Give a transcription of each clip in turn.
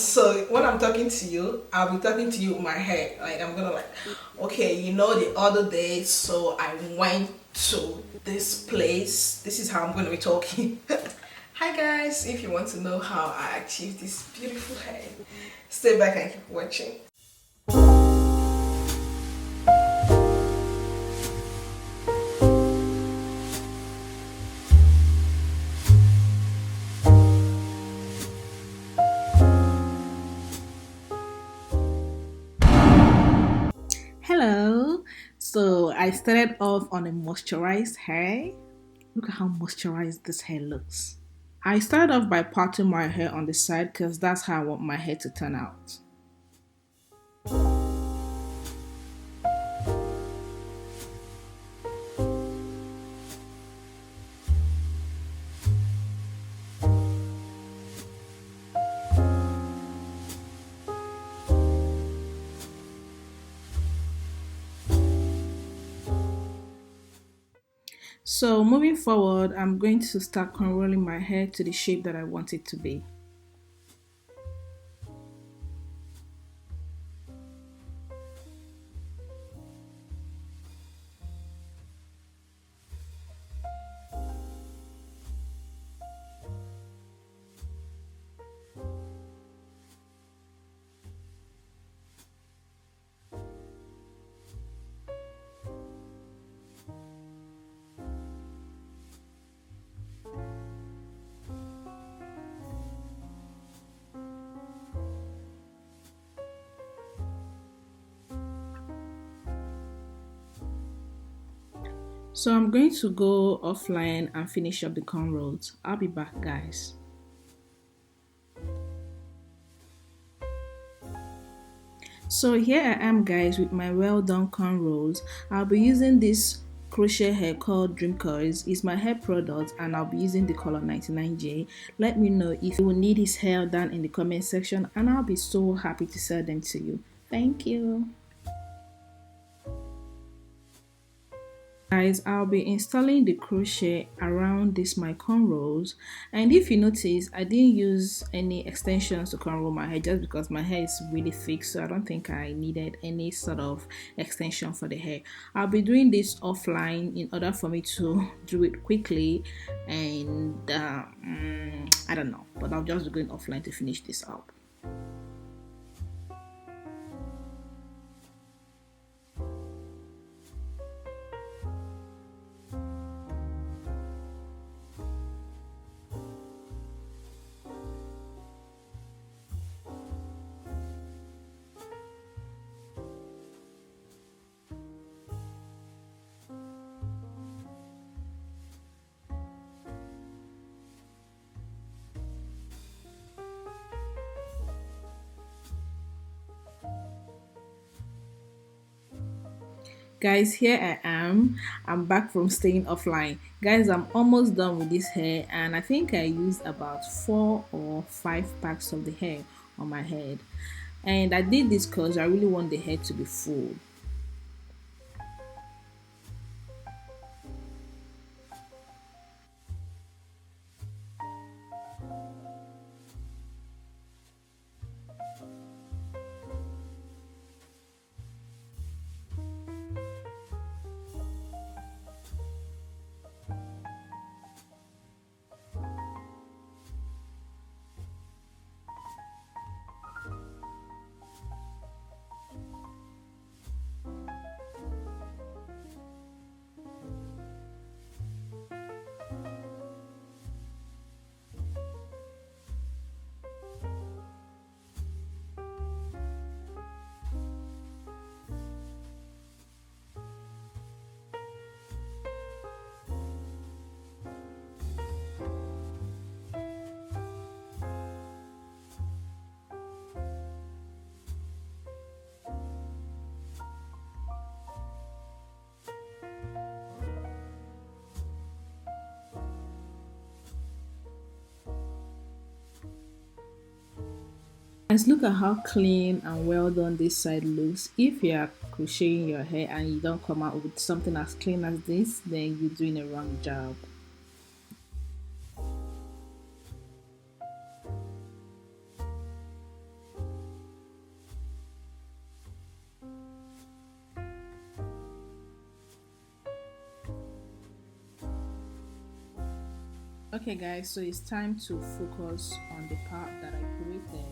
So when I'm talking to you, I'll be talking to you with my hair. Like I'm gonna like, okay, you know, the other day, so I went to this place. This is how I'm gonna be talking. Hi guys, if you want to know how I achieved this beautiful hair, stay back and keep watching. Hello. So I started off on a moisturized hair. Look at how moisturized this hair looks. I started off by parting my hair on the side because that's how I want my hair to turn out. So moving forward, I'm going to start unrolling my hair to the shape that I want it to be. So I'm going to go offline and finish up the cornrows. I'll be back, guys. So here I am, guys, with my well done cornrows. I'll be using this crochet hair called Dream Curls. It's my hair product and I'll be using the color 99J. Let me know if you will need his hair done in the comment section and I'll be so happy to sell them to you. Thank you. Guys, I'll be installing the crochet around this my cornrows, and if you notice, I didn't use any extensions to cornrow my hair just because my hair is really thick, so I don't think I needed any sort of extension for the hair. I'll be doing this offline in order for me to do it quickly, and I don't know, but I'll just be going offline to finish this up. Guys, here I am. I'm back from staying offline. Guys, I'm almost done with this hair and I think I used about 4 or 5 packs of the hair on my head. And I did this because I really want the hair to be full. Guys, look at how clean and well done this side looks. If you are crocheting your hair and you don't come out with something as clean as this, then you're doing a wrong job. Okay guys, so it's time to focus on the part that I created.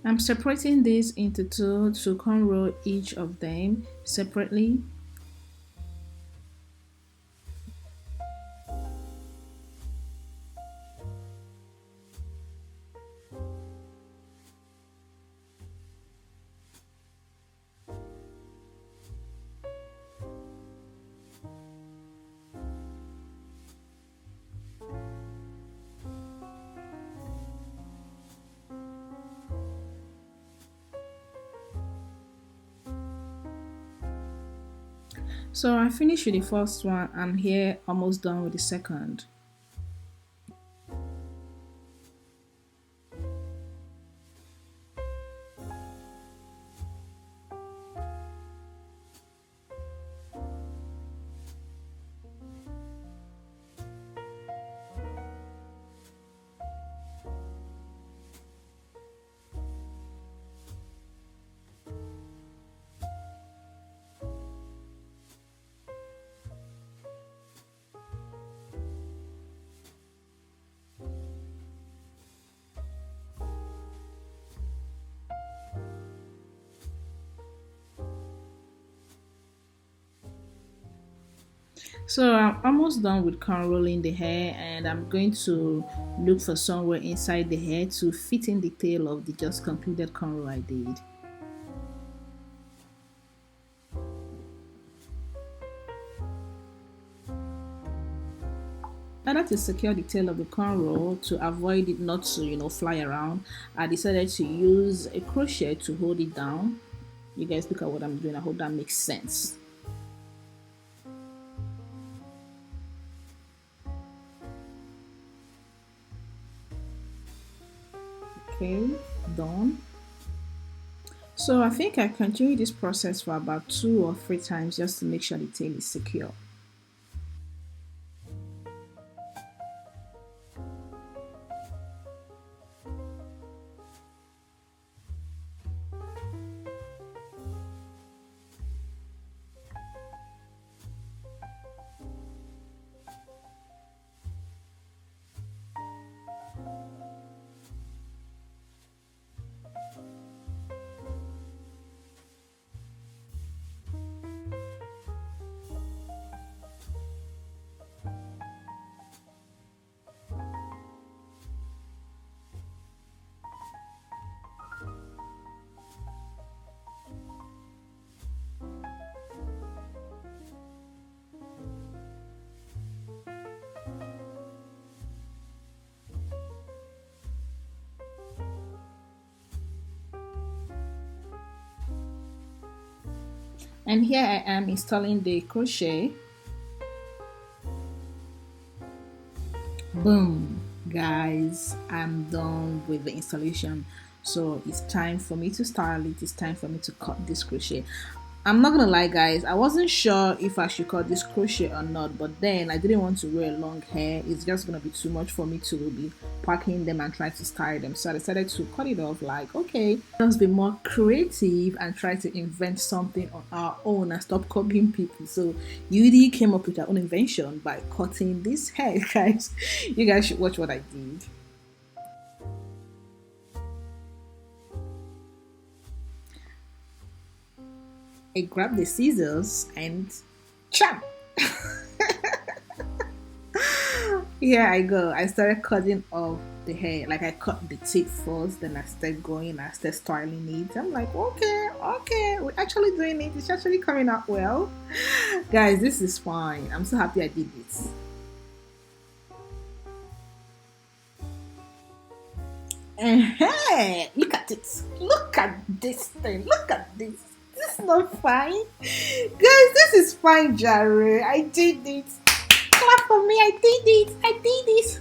I'm separating this into two to cornrow each of them separately. So I finished with the first one. I'm here almost done with the second. So I'm almost done with cornrolling the hair, and I'm going to look for somewhere inside the hair to fit in the tail of the just completed cornrow I did. In order to secure the tail of the cornrow to avoid it not to fly around, I decided to use a crochet to hold it down. You guys look at what I'm doing. I hope that makes sense. Okay, done. So I think I continue this process for about 2 or 3 times just to make sure the tail is secure. And here I am installing the crochet. Boom, guys, I'm done with the installation. So it's time for me to style it. It's time for me to cut this crochet. I'm not gonna lie guys, I wasn't sure if I should cut this crochet or not, but then I didn't want to wear long hair. It's just gonna be too much for me to be packing them and try to style them, so I decided to cut it off. Like, okay, let's be more creative and try to invent something on our own and stop copying people. So Udi came up with her own invention by cutting this hair. Guys, you guys should watch what I did. I grabbed the scissors and chop. Here I go. I started cutting off the hair. Like, I cut the tip first, then I started going, I started styling it. I'm like, okay, we're actually doing it. It's actually coming out well. Guys, this is fine. I'm so happy I did this. Look at it. Look at this thing. Look at this. This is not fine. Guys, this is fine, Jerry. I did it. clap for me. I did it. I did it.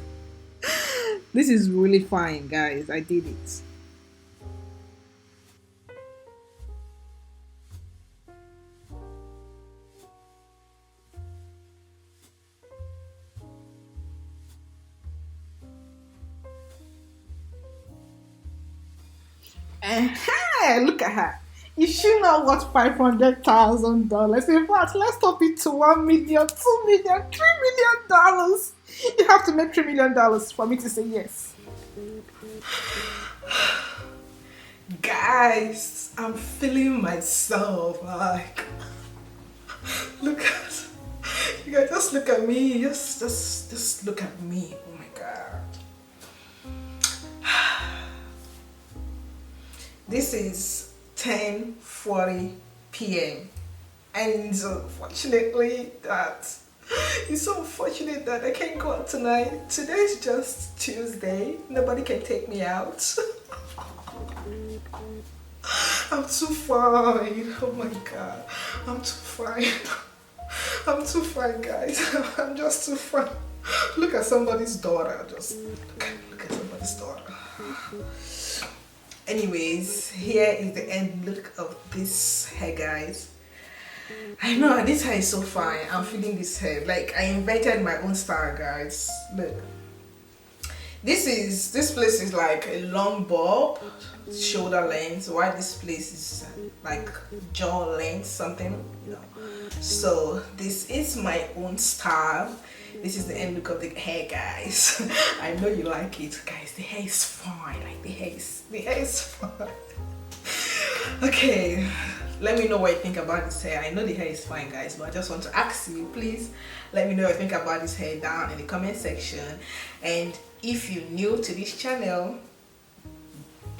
This is really fine, guys. I did it. Look at her. Is she not worth $500,000? In fact, let's top it to 1 million, 2 million, $3 million. You have to make $3 million for me to say yes. Guys, I'm feeling myself. Like, look at you guys. Just look at me. Just look at me. Oh my god. This is 10:40 p.m. and it's unfortunately that it's so unfortunate that I can't go out tonight. Today's just Tuesday. Nobody can take me out. I'm too fine. Oh my god. I'm too fine. I'm too fine, guys. I'm just too fine. Look at somebody's daughter. Just look at somebody's daughter. Anyways, here is the end look of this hair, guys. I know this hair is so fine. I'm feeling this hair. Like, I invented my own style, guys. Look. This place is like a long bob, shoulder length, while this place is like jaw length, something, you know. So this is my own style. This is the end look of the hair, guys. I know you like it, guys. The hair is fine. Like the hair is fine. Okay, let me know what you think about this hair. I know the hair is fine, guys, but I just want to ask you, please let me know what you think about this hair down in the comment section. And if you're new to this channel,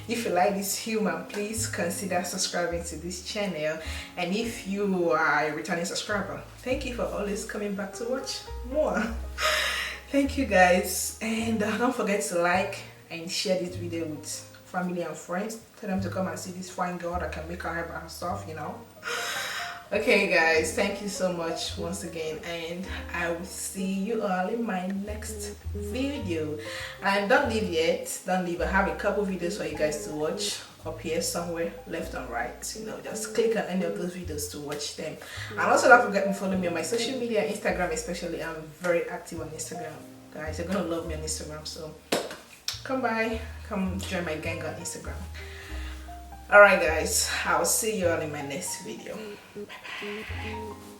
if you like this humor, please consider subscribing to this channel. And if you are a returning subscriber, thank you for always coming back to watch more. Thank you, guys, and don't forget to like and share this video with family and friends. Tell them to come and see this fine girl that can make her hair by herself, you know. Okay, guys, thank you so much once again, and I will see you all in my next video. And don't leave yet. Don't leave. I have a couple videos for you guys to watch up here somewhere, left and right. You know, just click on any of those videos to watch them. And also don't forget to follow me on my social media, Instagram especially. I'm very active on Instagram, guys. You're gonna love me on Instagram, so come by, come join my gang on Instagram. Alright, guys, I'll see you all in my next video. Bye bye.